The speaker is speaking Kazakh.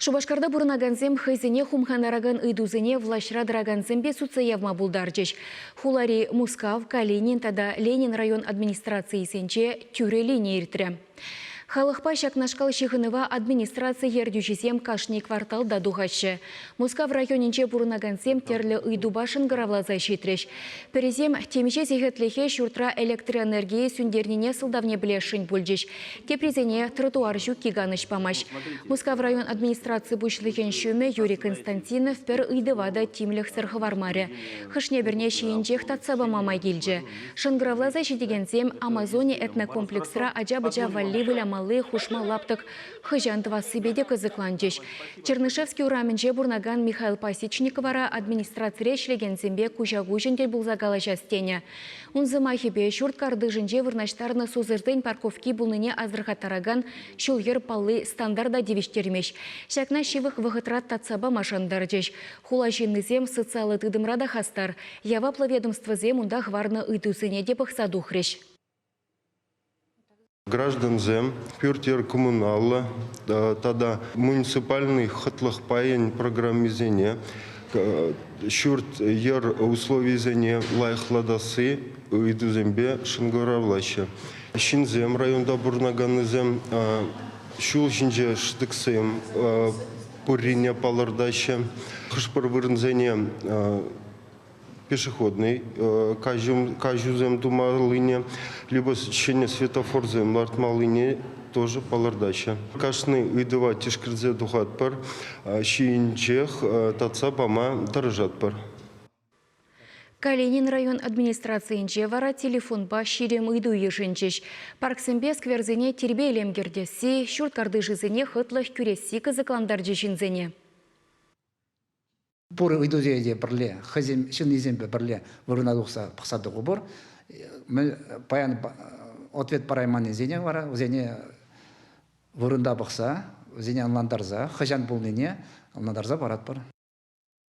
Шубашкарда бурнаганзем хайзене хумханараган ыдузене влашра драганзембе суцаевма булдарчыш. Хулари Мускав, Калинин тада Ленин район администрации сенче тюрели нейртре. Халықпа шакнашкал шихынова администрация ердюжизем кашни квартал да духашы. Мускав районинче бурнагансем терлі ыйдубашын гыравлаза шитреш. Перезем темеше зехетлехе шуртра электроэнергии сүндернине сылдавне білешін бүлжеш. Тепрезене тротуар жүк киганыш памаш. Мускав район администрации бұшлыхен шөме Юрий Константинов пер ыйдывада тимліх сырхывармаре. Хышне бірне шейінчех татсаба мамай келже. Шынгыравлаза шедегензем Амазоне этнокомплексра аджа-бджа валли выляма хушма лаптык хыжантова сыбеде кызыкланчыш. Чернышевский ураменже бурнаган Михаил Пасечниковара администрация шлегензембе кужагужен дел булзагала жастене. Унзыма хибе шурт кардыжынже вырнаштарны сузырдын парковки булныне азырхатараган шулгер паллы стандарда девиштермеш. Шакна шивых вахытрат татсаба машандарчыш. Хулашиннызем социалы тыдымрада хастар. Яваплы ведомствозем унда хварны ыйтусыне деп ықсадухреш. Гражданзем, пюртер коммунала, тогда муниципальный хатлах паян программизение, шурт ер условий зене лайхладасы, идузембе шингоравлаща. Шинзем районда бурнаганызем, шулшинже штыксем, пуриня палардаща, хышпарвырнзене, пешеходный, кажузем думалыне, либо сечение светофорзем лартмалыне тоже палардача. Кашны выдава тишкрзе духатпар, щиинчех татса бама дорожатпар. Калинин район администрации вара телефон ба ширем ыйду ешенчеш. Парксембе скверзене тербейлем гердеси, шурт кардыжызене хытлых кюреси кызыкландар жешинзене. Пуры идузеде бірле, хазем шинизембе бірле вырынадуқса пықсады ғубыр. Паян ответ парайманы зене вара, зене вырында бұқса, зене анландарза, хажан бұлнене анландарза барат бар.